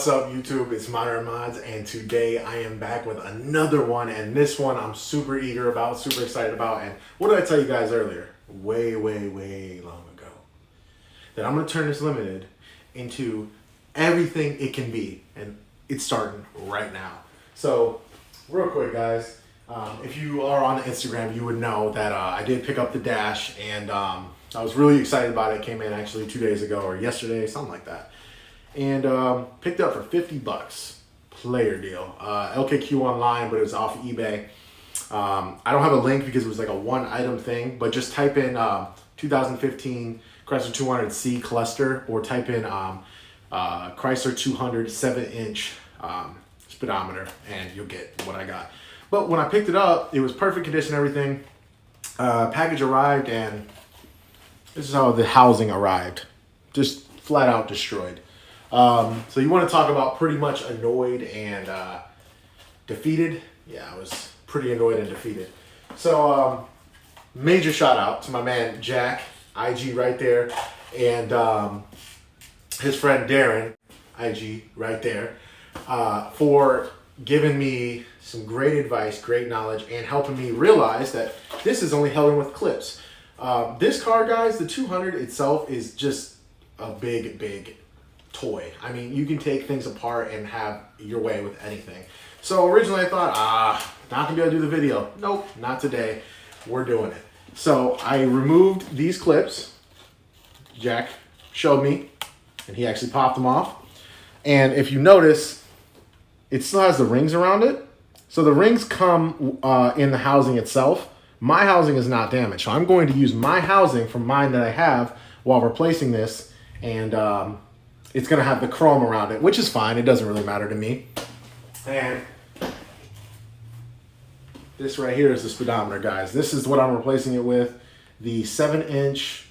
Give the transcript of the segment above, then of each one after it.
What's up, YouTube? It's Modern Mods, and today I am back with another one, and this one I'm super eager about, super excited about. And what did I tell you guys earlier? Way long ago. That I'm going to turn this limited into everything it can be, and it's starting right now. So, real quick, guys, if you are on Instagram, you would know that I did pick up the dash, and I was really excited about it. It came in actually 2 days ago, or yesterday, something like that. And picked up for $50, player deal. LKQ online, but it was off eBay. I don't have a link because it was like a one item thing, but just type in 2015 Chrysler 200C cluster, or type in Chrysler 200 7-inch speedometer, and you'll get what I got. But when I picked it up, it was perfect condition, everything. Package arrived, and this is how the housing arrived. Just flat out destroyed. So you want to talk about pretty much annoyed and defeated? Yeah, I was pretty annoyed and defeated. So major shout out to my man Jack, IG right there, and his friend Darren, IG right there, for giving me some great advice, great knowledge, and helping me realize that this is only held in with clips. This car, guys, the 200 itself is just a big toy. I mean, you can take things apart and have your way with anything. So originally I thought, not gonna be able to do the video. Nope, not today. We're doing it. So I removed these clips. Jack showed me, and he actually popped them off. And if you notice, it still has the rings around it. So the rings come in the housing itself. My housing is not damaged. So I'm going to use my housing from mine that I have while replacing this, and it's going to have the chrome around it, which is fine. It doesn't really matter to me. And this right here is the speedometer, guys. This is what I'm replacing it with. The 7-inch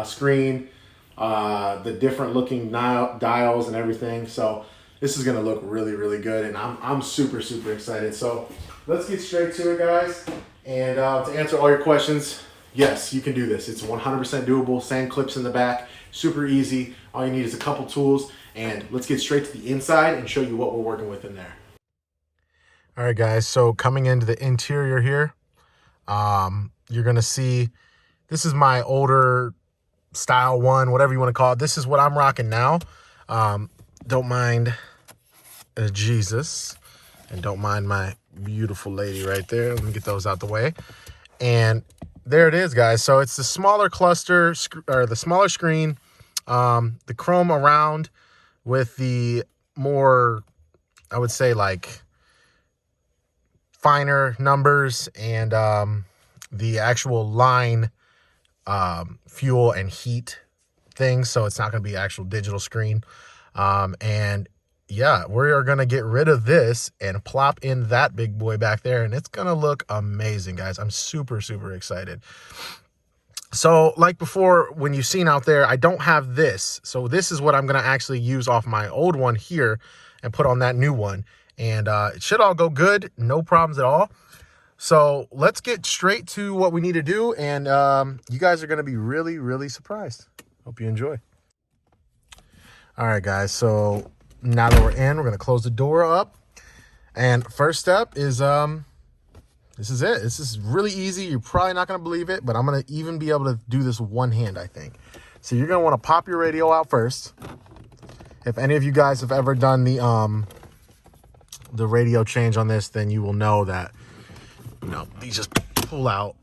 screen, the different looking dials and everything. So this is going to look really good, and I'm super excited. So let's get straight to it, guys. And to answer all your questions, yes, you can do this. It's 100% doable. Same clips in the back. Super easy. All you need is a couple tools, and let's get straight to the inside and show you what we're working with in there. All right, guys, so coming into the interior here, you're going to see this is my older style one, whatever you want to call it. This is what I'm rocking now. Don't mind Jesus, and don't mind my beautiful lady right there. Let me get those out the way. And there it is, guys. So it's the smaller cluster, or the smaller screen, the chrome around with the more, I would say, like finer numbers, and the actual line fuel and heat things. So it's not going to be actual digital screen. And yeah, we are going to get rid of this and plop in that big boy back there, and it's going to look amazing, guys. I'm super excited. So like before, when you've seen out there, I don't have this. So this is what I'm going to actually use off my old one here and put on that new one. And it should all go good. No problems at all. So let's get straight to what we need to do. And you guys are going to be really surprised. Hope you enjoy. All right, guys. So now that we're in, we're going to close the door up. And first step is, this is it. This is really easy. You're probably not going to believe it, but I'm going to even be able to do this one hand, I think. So you're going to want to pop your radio out first. If any of you guys have ever done the radio change on this, then you will know that, you know, these just pull out.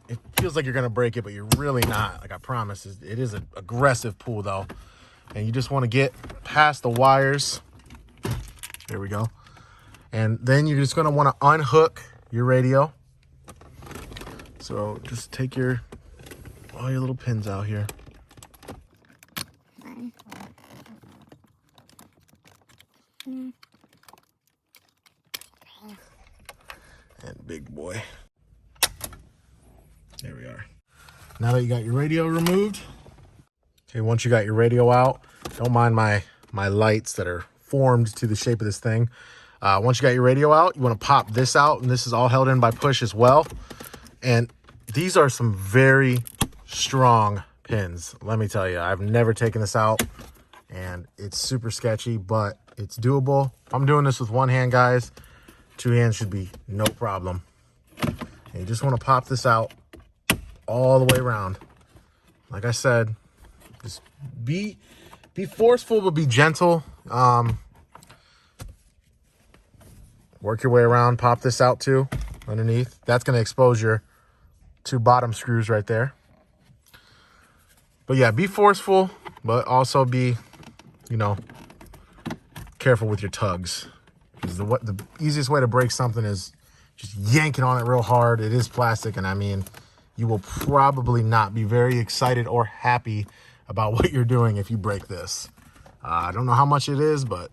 It feels like you're going to break it, but you're really not. Like I promise, it is an aggressive pull, though. And you just want to get past the wires. There we go. And then you're just going to want to unhook your radio. So just take all your little pins out here. And big boy. There we are. Now that you got your radio removed, okay, once you got your radio out, don't mind my lights that are formed to the shape of this thing. Once you got your radio out, you want to pop this out, and this is all held in by push as well. And these are some very strong pins. Let me tell you, I've never taken this out, and it's super sketchy, but It's doable. If I'm doing this with one hand, guys, two hands should be no problem. And you just want to pop this out all the way around. Like I said, just be forceful, but be gentle. Work your way around. Pop this out too underneath. That's going to expose your two bottom screws right there. But yeah, be forceful, but also be, you know, careful with your tugs. Because the easiest way to break something is just yanking on it real hard. It is plastic, and I mean, you will probably not be very excited or happy about what you're doing if you break this. I don't know how much it is, but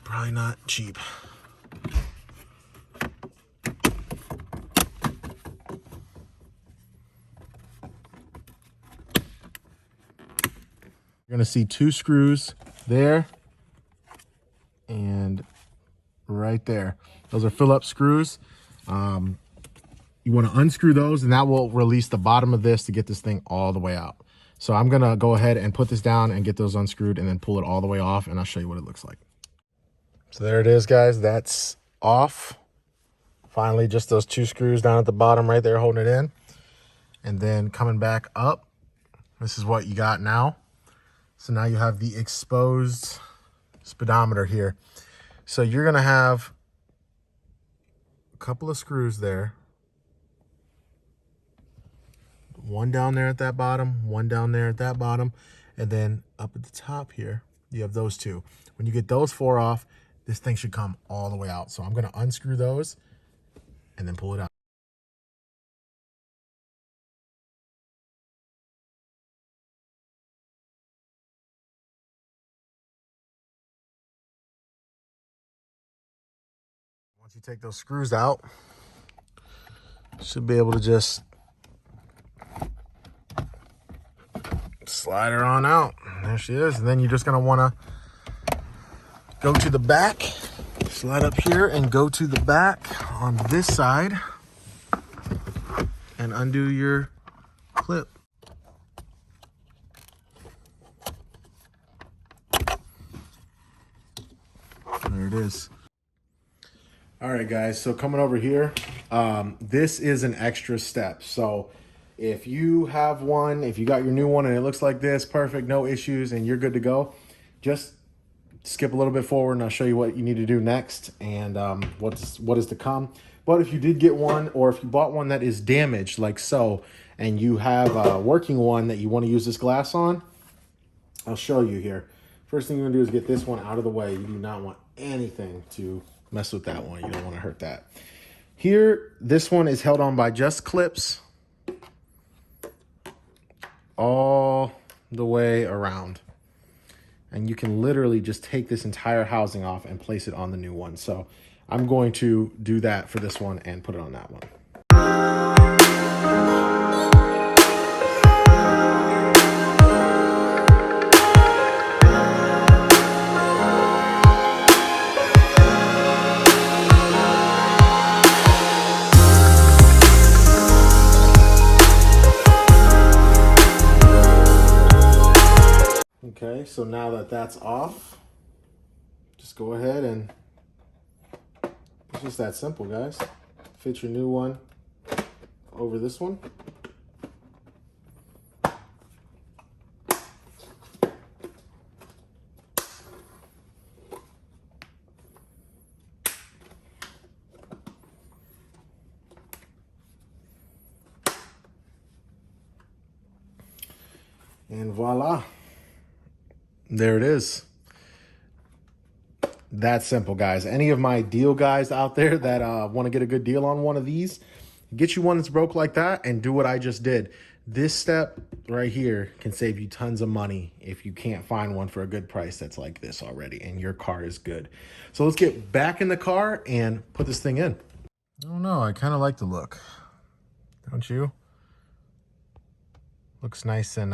probably not cheap. You're gonna see two screws there and right there. Those are fill-up screws. You want to unscrew those, and that will release the bottom of this to get this thing all the way out. So I'm gonna go ahead and put this down and get those unscrewed and then pull it all the way off, and I'll show you what it looks like. So there it is, guys. That's off. Finally, just those two screws down at the bottom right there holding it in. And then coming back up, this is what you got now. So now you have the exposed speedometer here. So you're gonna have a couple of screws there. One down there at that bottom, one down there at that bottom, and then up at the top here, you have those two. When you get those four off, this thing should come all the way out. So I'm gonna unscrew those and then pull it out. Once you take those screws out, you should be able to just slide her on out. There she is. And then you're just gonna wanna go to the back, slide up here and go to the back on this side and undo your clip. There it is. All right, guys, so coming over here, this is an extra step. So if you have one, if you got your new one and it looks like this, perfect, no issues, and you're good to go, just skip a little bit forward and I'll show you what you need to do next and what is to come. But if you did get one, or if you bought one that is damaged like so, and you have a working one that you want to use this glass on, I'll show you here. First thing you're gonna do is get this one out of the way. You do not want anything to mess with that one. You don't want to hurt that. Here, this one is held on by just clips all the way around. And you can literally just take this entire housing off and place it on the new one. So I'm going to do that for this one and put it on that one. Okay, so now that that's off, just go ahead and it's just that simple, guys. Fit your new one over this one. And voila. There it is. That simple, guys. Any of my deal guys out there that want to get a good deal on one of these, get you one that's broke like that and do what I just did. This step right here can save you tons of money if you can't find one for a good price that's like this already and your car is good. So let's get back in the car and put this thing in. I don't know. I kind of like the look. Don't you? Looks nice and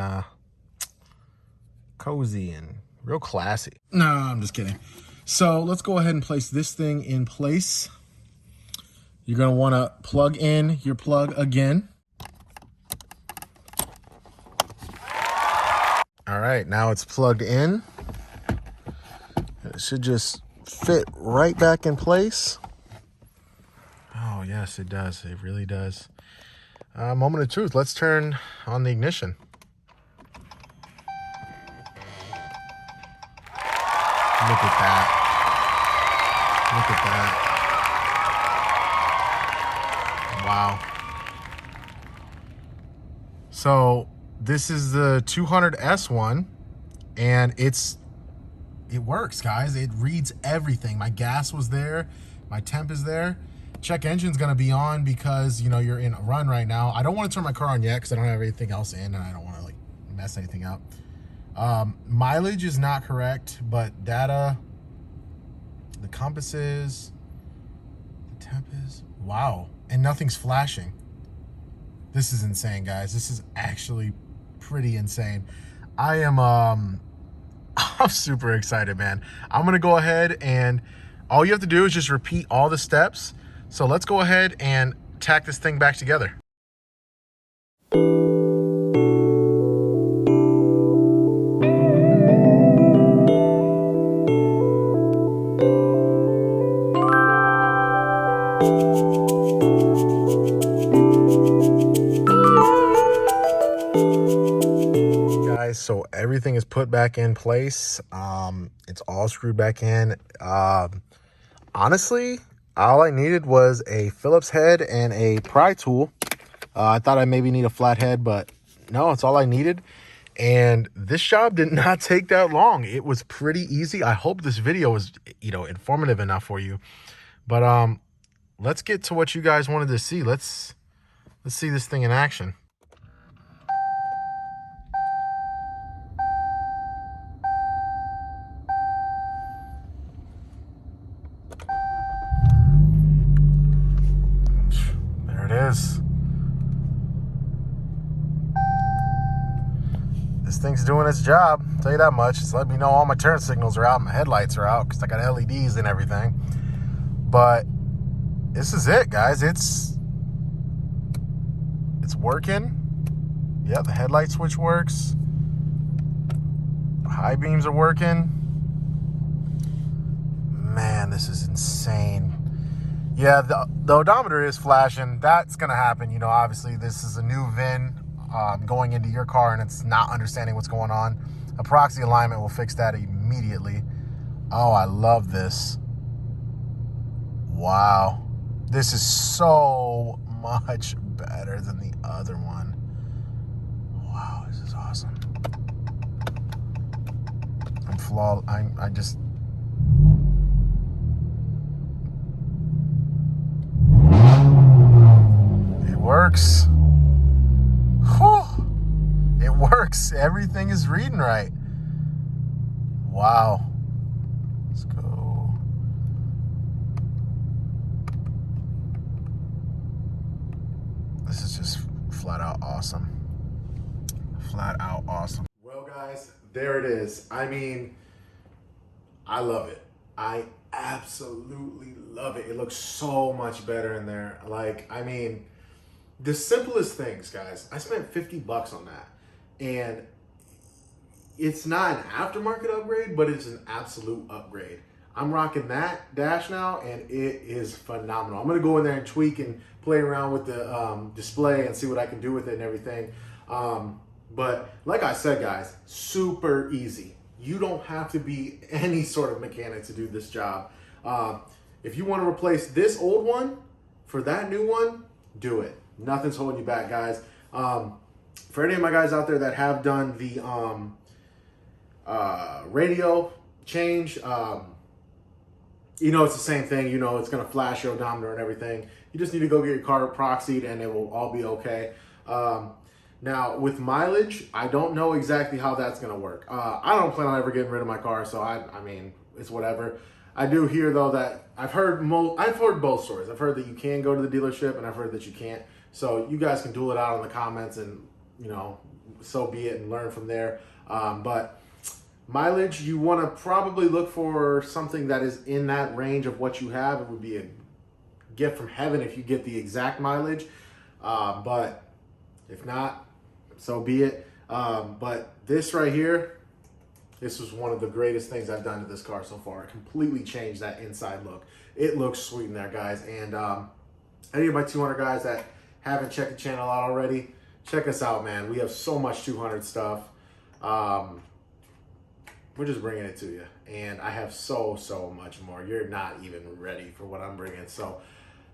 cozy and real classy. No, I'm just kidding. So let's go ahead and place this thing in place. You're going to want to plug in your plug again. All right, now it's plugged in. It should just fit right back in place. Oh, yes, it does. It really does. Moment of truth. Let's turn on the ignition. Look at that. Look at that. Wow. So this is the 200S one, and it works, guys. It reads everything. My gas was there. My temp is there. Check engine's going to be on because, you know, you're in a run right now. I don't want to turn my car on yet because I don't have anything else in, and I don't want to, like, mess anything up. Mileage is not correct, but data, the compasses, the temp is, wow. And nothing's flashing. This is insane, guys. This is actually pretty insane. I'm super excited, man. I'm going to go ahead and all you have to do is just repeat all the steps. So let's go ahead and tack this thing back together. So everything is put back in place. It's all screwed back in. Honestly, all I needed was a Phillips head and a pry tool. I thought I maybe need a flat head, but no, it's all I needed. And this job did not take that long. It was pretty easy. I hope this video was, you know, informative enough for you. But let's get to what you guys wanted to see. Let's see this thing in action. This thing's doing its job, I'll tell you that much. It's letting me know all my turn signals are out, my headlights are out because I got LEDs and everything. But this is it, guys. It's working. Yeah, the headlight switch works. High beams are working. Man, this is insane. Yeah, the odometer is flashing. That's gonna happen. You know, obviously this is a new VIN going into your car and it's not understanding what's going on. A proxy alignment will fix that immediately. Oh, I love this. Wow. This is so much better than the other one. Wow, this is awesome. I'm flawed. I just... It works. Whew. It works. Everything is reading right. Wow. Let's go. This is just flat out awesome. Flat out awesome. Well, guys, there it is. I mean, I love it. I absolutely love it. It looks so much better in there. Like, I mean, the simplest things, guys. I spent $50 on that. And it's not an aftermarket upgrade, but it's an absolute upgrade. I'm rocking that dash now, and it is phenomenal. I'm going to go in there and tweak and play around with the display and see what I can do with it and everything. But like I said, guys, super easy. You don't have to be any sort of mechanic to do this job. If you want to replace this old one for that new one, do it. Nothing's holding you back, guys. For any of my guys out there that have done the radio change, you know, it's the same thing. You know, it's going to flash your odometer and everything. You just need to go get your car proxied and it will all be okay. Now, with mileage, I don't know exactly how that's going to work. I don't plan on ever getting rid of my car, so I mean, it's whatever. I do hear, though, that I've heard both stories. I've heard that you can go to the dealership, and I've heard that you can't. So you guys can duel it out in the comments, and, you know, so be it, and learn from there. But mileage, you want to probably look for something that is in that range of what you have. It would be a gift from heaven if you get the exact mileage. But if not, so be it. But this right here, This was one of the greatest things I've done to this car so far. It completely changed that inside look. It looks sweet in there, guys. And any of my 200 guys that haven't checked the channel out already, check us out, man. We have so much 200 stuff. We're just bringing it to you. And I have so much more. You're not even ready for what I'm bringing. So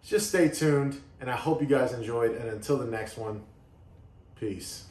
just stay tuned. And I hope you guys enjoyed. And until the next one, peace.